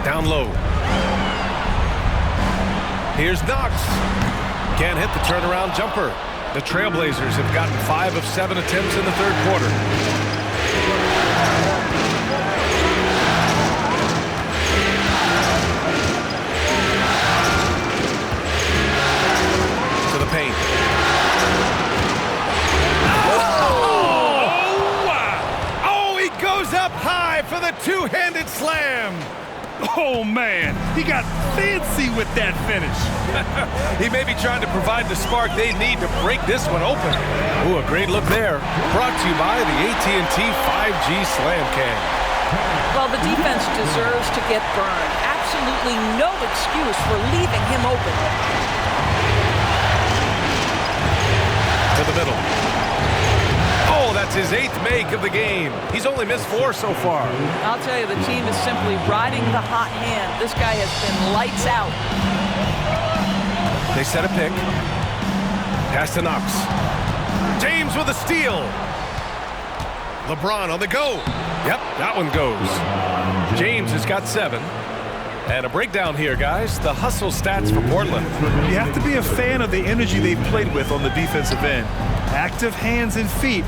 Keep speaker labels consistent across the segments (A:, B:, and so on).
A: Down low. Here's Knox. Can't hit the turnaround jumper. The Trailblazers have gotten 5 of 7 attempts in the third quarter. To the paint. Oh, he goes up high for the two-handed slam.
B: Oh, man, he got fancy with that finish.
A: He may be trying to provide the spark they need to break this one open. Ooh, a great look there. Brought to you by the AT&T 5G Slam Cam.
C: Well, the defense deserves to get burned. Absolutely no excuse for leaving him open.
A: To the middle. Oh, that's his 8th make of the game. He's only missed 4 so far.
C: I'll tell you, the team is simply riding the hot hand. This guy has been lights out.
A: They set a pick. Pass to Knox. James with a steal. LeBron on the go. Yep, that one goes. James has got 7. And a breakdown here, guys. The hustle stats for Portland.
B: You have to be a fan of the energy they've played with on the defensive end. Active hands and feet,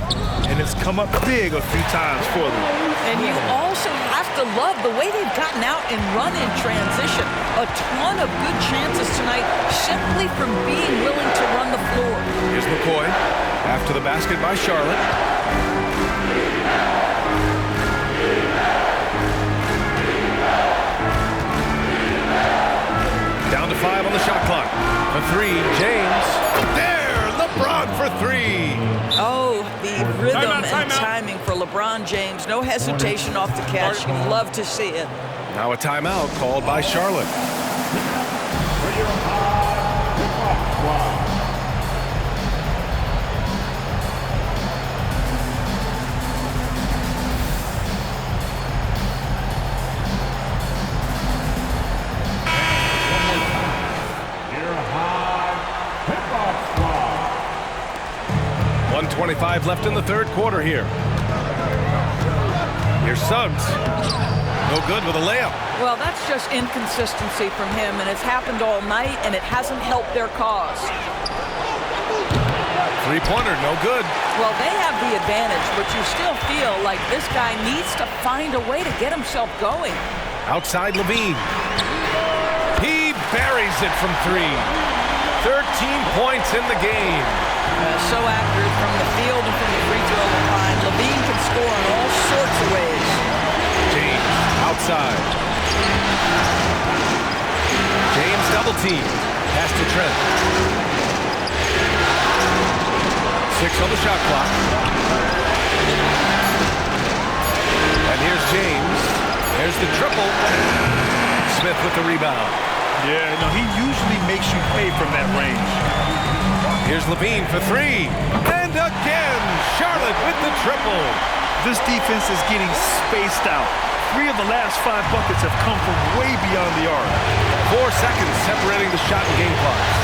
B: and it's come up big a few times for them.
C: And you also have to love the way they've gotten out and run in transition. A ton of good chances tonight simply from being willing to run the floor.
A: Here's McCoy after the basket by Charlotte. Down to 5 on the shot clock. For 3, James. There! LeBron for 3.
C: Oh, the rhythm and timing for LeBron James. No hesitation off the catch. You love to see it.
A: Now a timeout called by Charlotte. 1:25 left in the third quarter here. Here's Suggs. No good with a layup.
C: Well, that's just inconsistency from him, and it's happened all night, and it hasn't helped their cause.
A: Three-pointer, no good.
C: Well, they have the advantage, but you still feel like this guy needs to find a way to get himself going.
A: Outside Levine. He buries it from 3. 13 points in the game.
C: So accurate from the field and from the free throw line. Levine can score in all sorts of ways.
A: James outside. James double team. Pass to Trent. 6 on the shot clock. And here's James. There's the triple. Smith with the rebound.
B: Yeah, no, he usually makes you pay from that range.
A: Here's Levine for 3. And again, Charlotte with the triple.
B: This defense is getting spaced out. 3 of the last 5 buckets have come from way beyond the arc.
A: 4 seconds separating the shot and game clocks.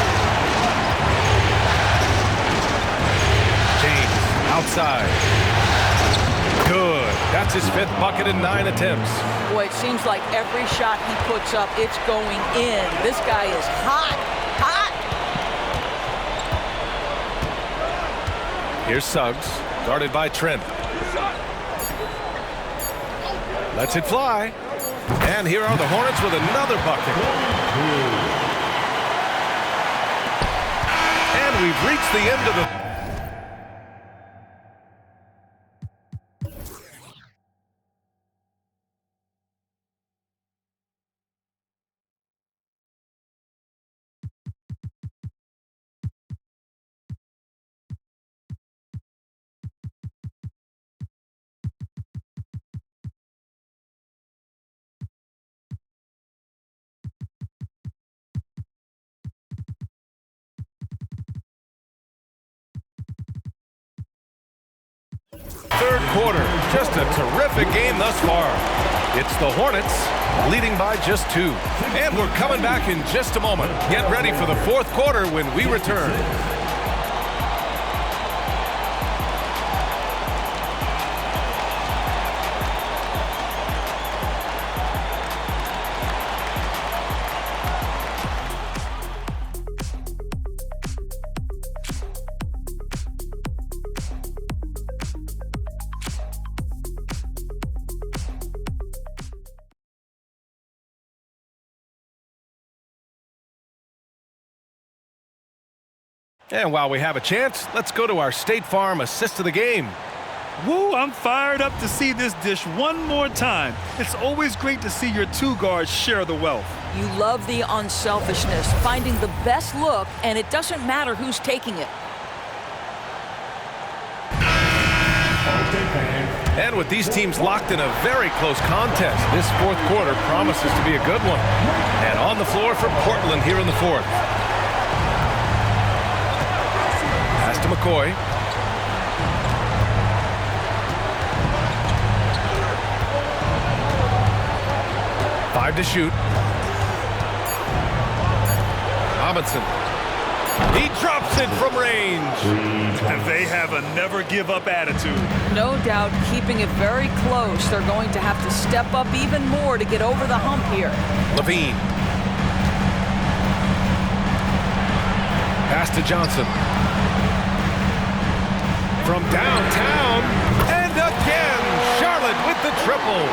A: James outside. Good. That's his 5th bucket in 9 attempts.
C: Boy, it seems like every shot he puts up, it's going in. This guy is hot, hot.
A: Here's Suggs, guarded by Trent. Lets it fly. And here are the Hornets with another bucket. And we've reached the end of the... Third quarter, just a terrific game thus far. It's the Hornets leading by just 2. And we're coming back in just a moment. Get ready for the fourth quarter when we return. And while we have a chance, let's go to our State Farm assist of the game.
B: Woo, I'm fired up to see this dish one more time. It's always great to see your two guards share the wealth.
C: You love the unselfishness, finding the best look, and it doesn't matter who's taking it.
A: And with these teams locked in a very close contest, this fourth quarter promises to be a good one. And on the floor for Portland here in the fourth. Pass to McCoy. Five to shoot. Robinson. He drops it from range.
B: And they have a never-give-up attitude.
C: No doubt keeping it very close. They're going to have to step up even more to get over the hump here.
A: Levine. Pass to Johnson. From downtown. And again, Charlotte with the triple.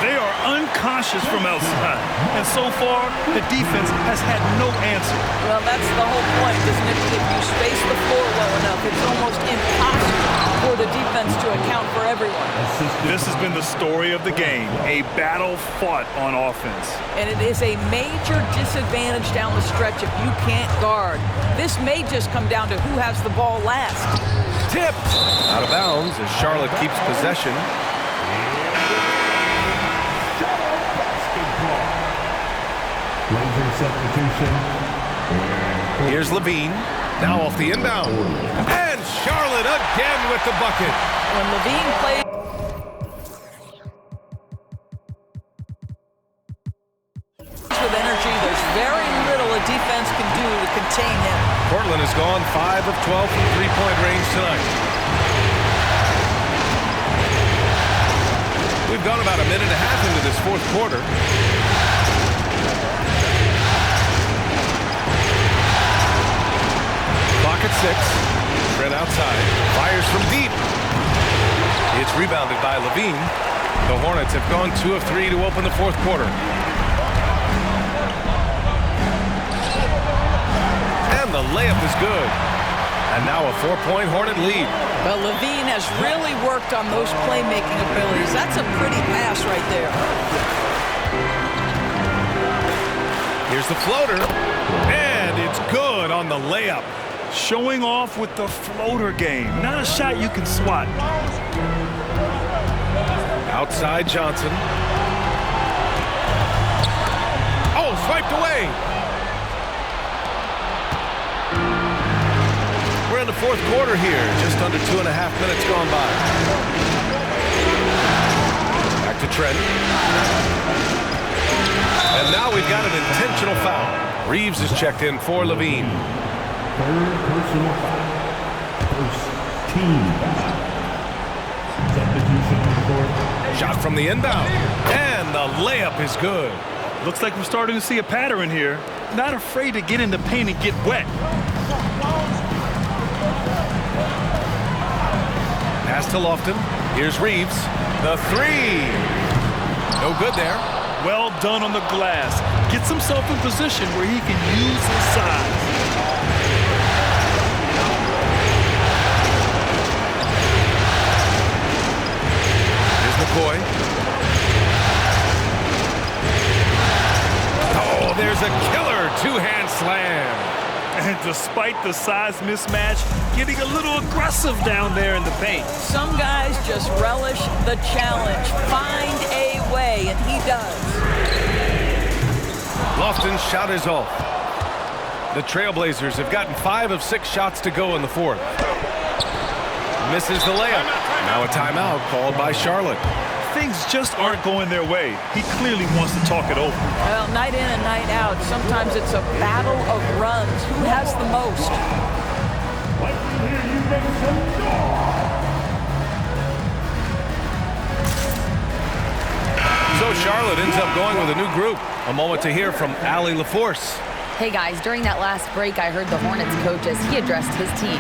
B: They are unconscious from outside. And so far, the defense has had no answer.
C: Well, that's the whole point, isn't it? If you space the floor well enough, it's almost impossible for the defense to account for everyone.
B: This has been the story of the game, a battle fought on offense.
C: And it is a major disadvantage down the stretch if you can't guard. This may just come down to who has the ball last.
A: Tipped. Out of bounds as Charlotte keeps possession.
D: Substitution.
A: Here's Levine. Now off the inbound. And Charlotte again with the bucket.
C: When Levine plays with energy, there's very little a defense can do to contain him.
A: Portland has gone 5 of 12 from three-point range tonight. We've gone about a minute and a half into this fourth quarter. Clock at 6. Trent outside. Fires from deep. It's rebounded by Levine. The Hornets have gone 2 of 3 to open the fourth quarter. And the layup is good. And now a 4-point Hornet lead.
C: Well, Levine has really worked on those playmaking abilities. That's a pretty pass right there.
A: Here's the floater. And it's good on the layup.
B: Showing off with the floater game. Not a shot you can swat.
A: Outside Johnson. Oh, swiped away. We're in the fourth quarter here. Just under 2.5 minutes gone by. Back to Trent. And now we've got an intentional foul. Reeves is checked in for Levine.
D: Third personal foul. First team foul. Substitution on the court.
A: Shot from the inbound. And the layup is good.
B: Looks like we're starting to see a pattern here. Not afraid to get in the paint and get wet.
A: Pass to Lofton. Here's Reeves. The three. No good there.
B: Well done on the glass. Gets himself in position where he can use his size.
A: McCoy. Oh, there's a killer two-hand slam.
B: And despite the size mismatch, getting a little aggressive down there in the paint.
C: Some guys just relish the challenge. Find a way, and he does.
A: Lofton's shot is off. The Trailblazers have gotten 5 of 6 shots to go in the fourth. Misses the layup. Now a timeout called by Charlotte.
B: Things just aren't going their way. He clearly wants to talk it over.
C: Well, night in and night out, sometimes it's a battle of runs. Who has the most?
A: So Charlotte ends up going with a new group. A moment to hear from Allie LaForce.
E: Hey guys, during that last break, I heard the Hornets coach as he addressed his team.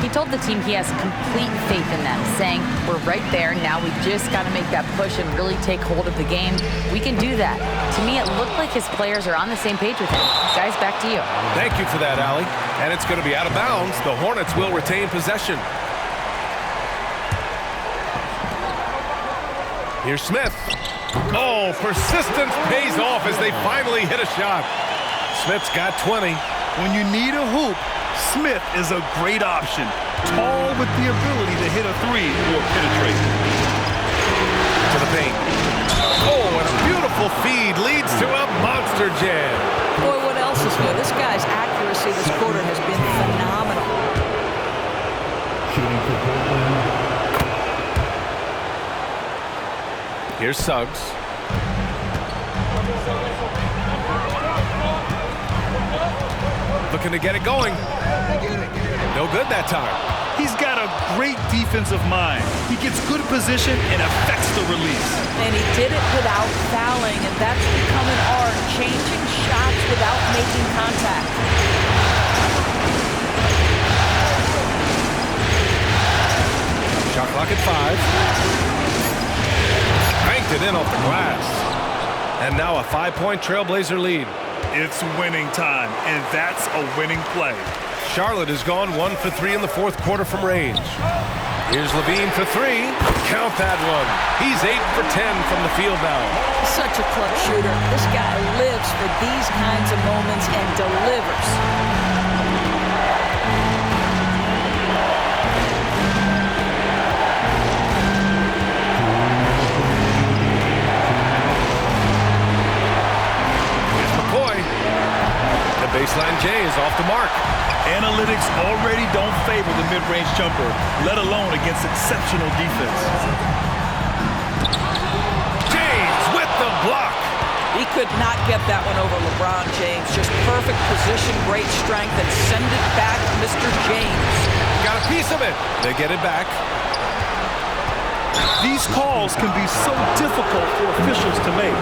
E: He told the team he has complete faith in them, saying, we're right there, now we just got to make that push and really take hold of the game. We can do that. To me, it looked like his players are on the same page with him. Guys, back to you.
A: Thank you for that, Allie. And it's going to be out of bounds. The Hornets will retain possession. Here's Smith. Oh, persistence pays off as they finally hit a shot. Smith's got 20.
B: When you need a hoop, Smith is a great option. Tall with the ability to hit a three or penetrate.
A: To the paint. Oh, and a beautiful feed leads to a monster jam.
C: Boy, what else is new? This guy's accuracy this quarter has been phenomenal.
D: Shooting for Portland.
A: Here's Suggs. Looking to get it going. No good that time.
B: He's got a great defensive mind. He gets good position and affects the release.
C: And he did it without fouling, and that's become an art, changing shots without making contact.
A: Shot clock at 5. Cranked it in off the glass. And now a 5-point Trailblazer lead.
B: It's winning time, and that's a winning play.
A: Charlotte has gone 1 for 3 in the fourth quarter from range. Here's Levine for 3. Count that one. He's 8 for 10 from the field now.
C: Such a clutch shooter. This guy lives for these kinds of moments and delivers.
A: Baseline J is off the mark.
B: Analytics already don't favor the mid-range jumper, let alone against exceptional defense.
A: James with the block.
C: He could not get that one over LeBron James. Just perfect position, great strength, and send it back, Mr. James.
A: Got a piece of it. They get it back.
B: These calls can be so difficult for officials to make.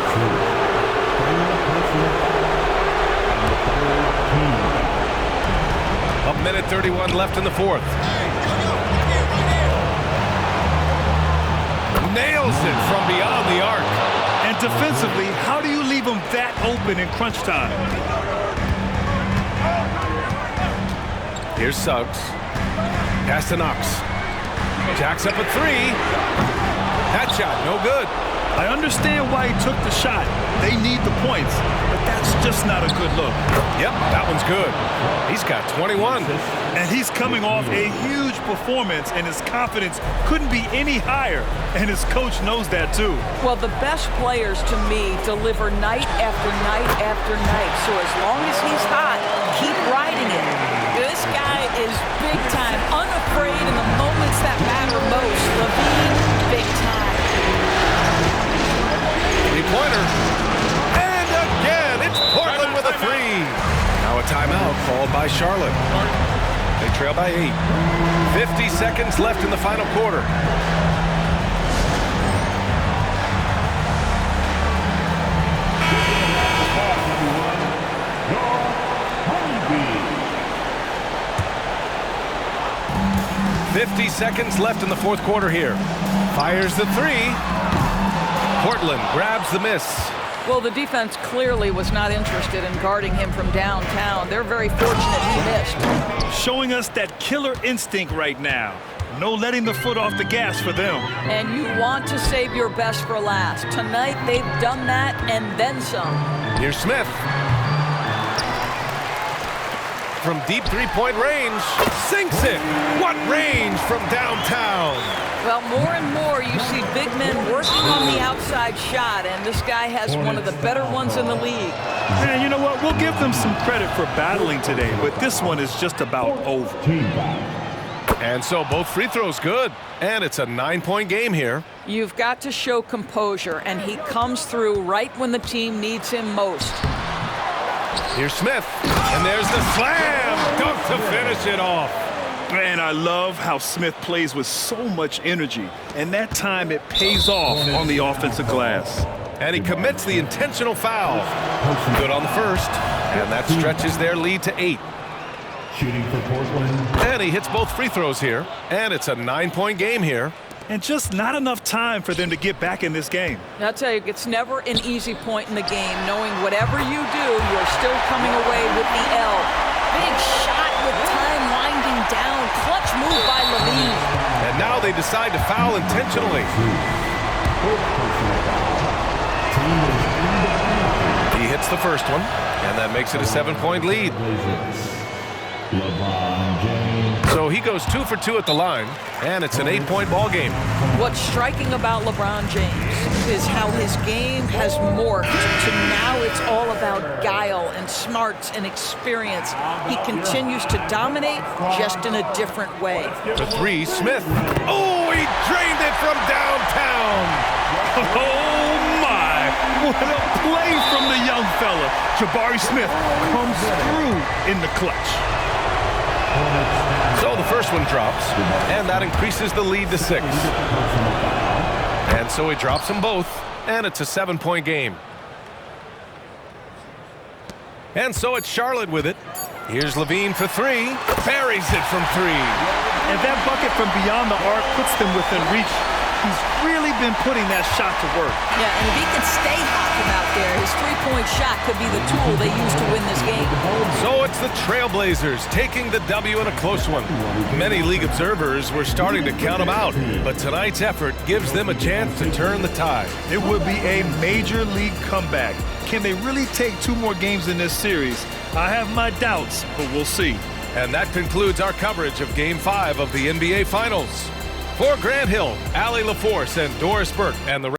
A: A minute 31 left in the fourth. Nails it from beyond the arc.
B: And defensively, how do you leave him that open in crunch time?
A: Here's Suggs. Pass to Knox. Jacks up a 3. That shot, no good.
B: I understand why he took the shot. They need the points, but that's just not a good look.
A: Yep, that one's good. He's got 21.
B: And he's coming off a huge performance, and his confidence couldn't be any higher. And his coach knows that, too.
C: Well, the best players, to me, deliver night after night after night. So as long as he's hot, keep riding it. This guy is big time, unafraid in the moments that matter most. Levine, big time.
A: Three-pointer. And again, it's Portland with a 3. Now a timeout called by Charlotte. They trail by 8. 50 seconds left in the final quarter. $50 seconds left in the fourth quarter here. Fires the 3. Portland grabs the miss.
C: Well, the defense clearly was not interested in guarding him from downtown. They're very fortunate he missed.
B: Showing us that killer instinct right now. No letting the foot off the gas for them.
C: And you want to save your best for last. Tonight, they've done that and then some.
A: Here's Smith. From deep three-point range, sinks it. What range from downtown?
C: Well, more and more you see big men working on the outside shot, and this guy has one of the better ones in the league.
B: Man, you know what? We'll give them some credit for battling today, but this one is just about over.
A: And so both free throws good, and it's a 9-point game here.
C: You've got to show composure, and he comes through right when the team needs him most.
A: Here's Smith, and there's the slam dunk to finish it off.
B: Man, I love how Smith plays with so much energy, and that time it pays off on the offensive glass.
A: And he commits the intentional foul. Good on the first. And that stretches their lead to 8.
D: Shooting for Portland.
A: And he hits both free throws here. And it's a 9-point game here.
B: And just not enough time for them to get back in this game.
C: I'll tell you, it's never an easy point in the game, knowing whatever you do, you're still coming away with the L. Big shot with time winding down. Clutch move by Levine.
A: And now they decide to foul intentionally. He hits the first one, and that makes it a 7-point lead.
D: LeBron James.
A: So he goes 2 for 2 at the line, and it's an 8-point ball game.
C: What's striking about LeBron James is how his game has morphed to now it's all about guile and smarts and experience. He continues to dominate just in a different way.
A: For 3, Smith. Oh, he drained it from downtown.
B: Oh, my. What a play from the young fella. Jabari Smith comes through in the clutch.
A: So the first one drops, and that increases the lead to 6. And so he drops them both, and it's a 7-point game. And so it's Charlotte with it. Here's Levine for 3. Buries it from 3.
B: And that bucket from beyond the arc puts them within reach. He's really been putting that shot to work.
C: Yeah, and if he can stay hot from out there, his three-point shot could be the tool they use to win this game.
A: So it's the Trailblazers taking the W in a close one. Many league observers were starting to count them out, but tonight's effort gives them a chance to turn the tide.
B: It would be a major league comeback. Can they really take 2 more games in this series? I have my doubts, but we'll see.
A: And that concludes our coverage of Game 5 of the NBA Finals. For Grant Hill, Allie LaForce, and Doris Burke, and the